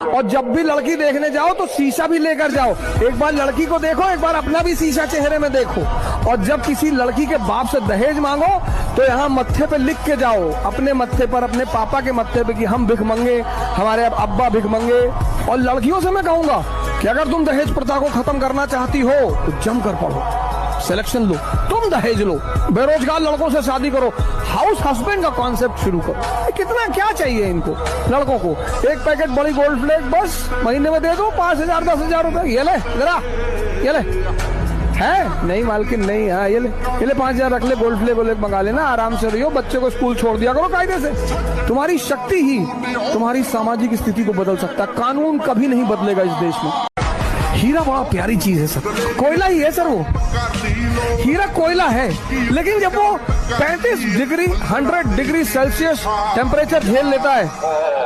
और जब भी लड़की देखने जाओ तो शीशा भी लेकर जाओ। एक बार लड़की को देखो, एक बार अपना भी शीशा चेहरे में देखो। और जब किसी लड़की के बाप से दहेज मांगो तो यहाँ मत्थे पे लिख के जाओ, अपने मत्थे पर, अपने पापा के मत्थे पे, कि हम भिखमंगे, हमारे अब्बा भिखमंगे। और लड़कियों से मैं कहूंगा कि अगर तुम दहेज प्रथा को खत्म करना चाहती हो तो जमकर पढ़ो, सिलेक्शन लो, तुम दहेज लो, बेरोजगार लड़कों से शादी करो, हाउस हस्बैंड का कॉन्सेप्ट शुरू करो। कितना क्या चाहिए इनको लड़कों को? एक पैकेट बड़ी गोल्ड फ्लेक बस महीने में दे दो, 5,000 10,000 रुपए। ये ले जरा, ये ले, है नहीं मालकिन नहीं, हाँ ये ले 5,000 रख ले, गोल्ड फ्लेक गोल्ड मंगा लेना, आराम से रहियो, बच्चे को स्कूल छोड़ दिया करो कायदे से। तुम्हारी शक्ति ही तुम्हारी सामाजिक स्थिति को बदल सकता है, कानून कभी नहीं बदलेगा इस देश में। हीरा बड़ा प्यारी चीज है सर, कोयला ही है सर, वो हीरा कोयला है, लेकिन जब वो 35 डिग्री 100 डिग्री सेल्सियस टेम्परेचर झेल लेता है,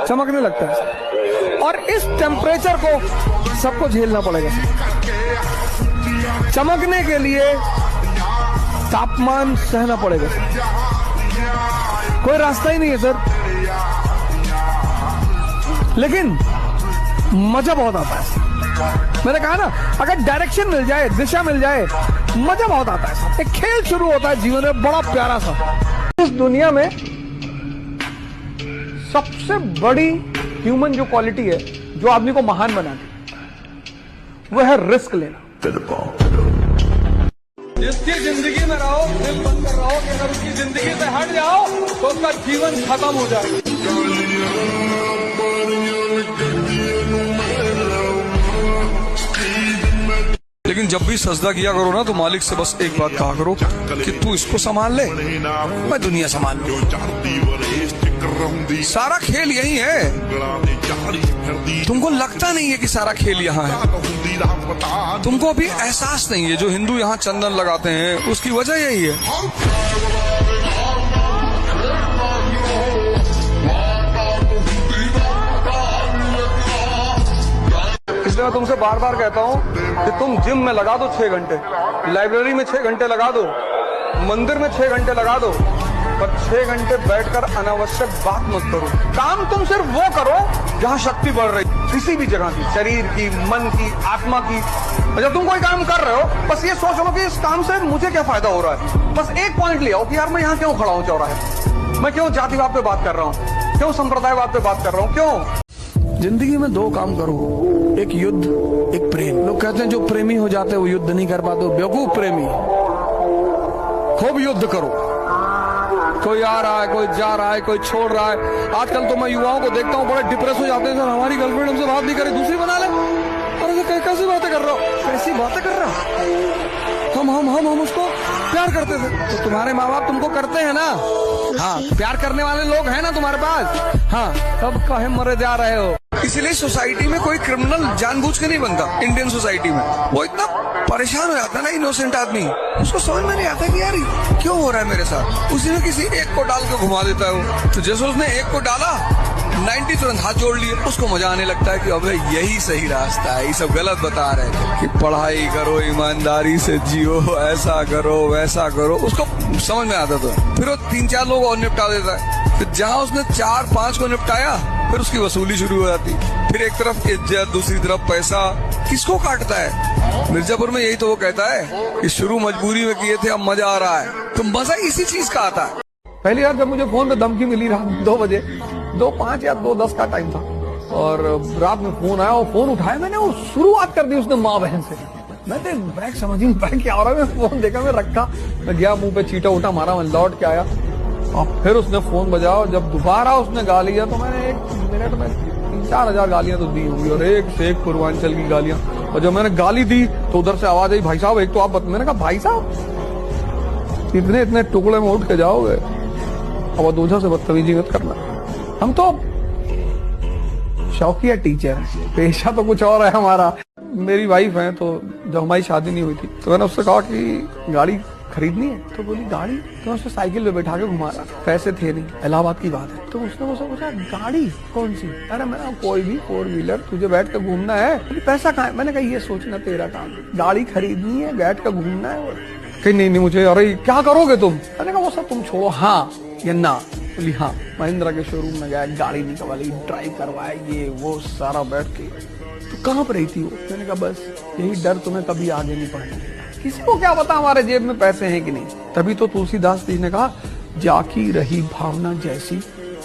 चमकने लगता है। और इस टेम्परेचर को सबको झेलना पड़ेगा। चमकने के लिए तापमान सहना पड़ेगा, कोई रास्ता ही नहीं है सर। लेकिन मजा बहुत आता है। मैंने कहा ना, अगर डायरेक्शन मिल जाए, दिशा मिल जाए, मजा बहुत आता है। एक खेल शुरू होता है जीवन में बड़ा प्यारा सा। इस दुनिया में सबसे बड़ी ह्यूमन जो क्वालिटी है, जो आदमी को महान बनाती है, वो है रिस्क लेना। जिसकी जिंदगी में रहो, दिल बंद कर रहो कि अगर उसकी जिंदगी से हट जाओ तो उसका जीवन खत्म हो जाए। लेकिन जब भी सजदा किया करो ना, तो मालिक से बस एक बात कहा करो कि तू इसको संभाल ले, मैं दुनिया संभाल लूं। सारा खेल यही है, तुमको लगता नहीं है कि सारा खेल यहाँ है, तुमको अभी एहसास नहीं है। जो हिंदू यहाँ चंदन लगाते हैं उसकी वजह यही है। इसलिए मैं तुमसे बार बार कहता हूँ कि तुम जिम में लगा दो 6 घंटे, लाइब्रेरी में 6 घंटे लगा दो, मंदिर में 6 घंटे लगा दो, पर 6 घंटे बैठकर अनावश्यक बात मत करो। काम तुम सिर्फ वो करो जहाँ शक्ति बढ़ रही, किसी भी जगह की, शरीर की, मन की, आत्मा की। जब तुम कोई काम कर रहे हो, बस ये सोच लो कि इस काम से मुझे क्या फायदा हो रहा है। बस एक पॉइंट ले आओ कि यार मैं यहाँ क्यों खड़ा हूँ चौराहे, मैं क्यों जातिवाद पे बात कर रहा हूँ, क्यों संप्रदायवाद पे बात कर रहा हूँ, क्यों। जिंदगी में 2 काम करो, एक युद्ध, एक प्रेम। लोग कहते हैं जो प्रेमी हो जाते हैं वो युद्ध नहीं कर पाते, बेवकूफ प्रेमी। खूब युद्ध करो, कोई आ रहा है, कोई जा रहा है, कोई छोड़ रहा है। आजकल तो मैं युवाओं को देखता हूँ बड़े डिप्रेस हो जाते हैं, सर हमारी गर्लफ्रेंड हमसे बात नहीं करे, दूसरी बना ले। अरे कैसी बातें कर रहा हो, कैसी बातें कर रहा हो। हम उसको प्यार करते थे, तो तुम्हारे माँ बाप तुमको करते हैं ना। हाँ, प्यार करने वाले लोग हैं ना तुम्हारे पास। हाँ, तब कहे मरे जा रहे हो। इसलिए सोसाइटी में कोई क्रिमिनल जानबूझ के नहीं बनता। इंडियन सोसाइटी में वो इतना परेशान हो जाता है ना, इनोसेंट आदमी, उसको समझ में नहीं आता कि यार क्यों हो रहा है मेरे साथ। उसी में किसी एक को डाल के घुमा देता है वो। तो जैसे उसने एक को डाला, 90 तुरंत हाथ जोड़ लिए, उसको मजा आने लगता है कि अबे यही सही रास्ता है, ये सब गलत बता रहे थे कि पढ़ाई करो, ईमानदारी से जियो, ऐसा करो वैसा करो। उसको समझ में आता था। फिर वो 3-4 लोग और निपटा देता है। फिर जहाँ उसने 4-5 को निपटाया, फिर उसकी वसूली शुरू हो जाती। फिर एक तरफ इज्जत, दूसरी तरफ पैसा, किसको काटता है। मिर्जापुर में यही तो वो कहता है कि शुरू मजबूरी में किए थे, अब मजा आ रहा है। तो मजा इसी चीज का आता है। पहली बार जब मुझे फोन पे धमकी मिली रात 2 बजे, 2:05 या 2:10 का टाइम था, और रात में फोन आया, और फोन उठाया मैंने, वो शुरुआत कर दी उसने माँ बहन से। मैं तो बैग समझ नहीं पाया क्या हो रहा है। मैं फोन देखा, मैं रखा, मैं गया, मुंह पे चीटा उठा मारा, मैं लौट के आया, और फिर उसने फोन बजाया। और जब दोबारा उसने गाली दिया तो मैंने 1 मिनट में 3-4 हजार गालियां तो दी होंगी, और एक से एक पूर्वांचल की गालियां। और जब मैंने गाली दी तो उधर से आवाज आई, भाई साहब एक तो आप। मैंने कहा भाई साहब इतने टुकड़े में उठ के जाओगे, अब दूसरा से बदतमीजी मत करना। हम तो शौकिया टीचर हैं, पेशा तो कुछ और है हमारा। मेरी वाइफ है, तो जब हमारी शादी नहीं हुई थी तो मैंने उससे कहा कि गाड़ी खरीदनी है, तो बोली गाड़ी, तो उसने साइकिल पे बैठा के घुमा रहा, पैसे थे नहीं, इलाहाबाद की बात है। तो उसने मुझसे पूछा गाड़ी कौन सी। अरे मैं कोई भी 4 व्हीलर, तुझे बैठ कर घूमना है, पैसा कहाँ है। मैंने कहा ये सोचना तेरा काम, गाड़ी खरीदनी है, बैठ कर घूमना है। कहीं नहीं मुझे, अरे क्या करोगे तुम। मैंने कहा वो सब तुम छोड़ो, हाँ या ना, बोली हाँ, महिंद्रा के शोरूम में गया, गाड़ी निकलवाई, ड्राइव करवाया, ये वो सारा बैठ के। तो कहाँ पर रही थी वो? मैंने कहा बस यही डर तुम्हें कभी आगे नहीं बढ़ने देगा, किसी को क्या पता हमारे जेब में पैसे हैं कि नहीं। तभी तो तुलसीदास जी ने कहा, जाकी रही भावना जैसी,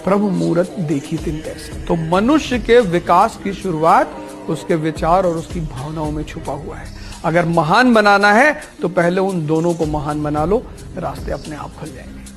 प्रभु मूरत देखी तिन तैसी। तो मनुष्य के विकास की शुरुआत उसके विचार और उसकी भावनाओं में छुपा हुआ है। अगर महान बनाना है तो पहले उन दोनों को महान बना लो, रास्ते अपने आप खुल जाएंगे।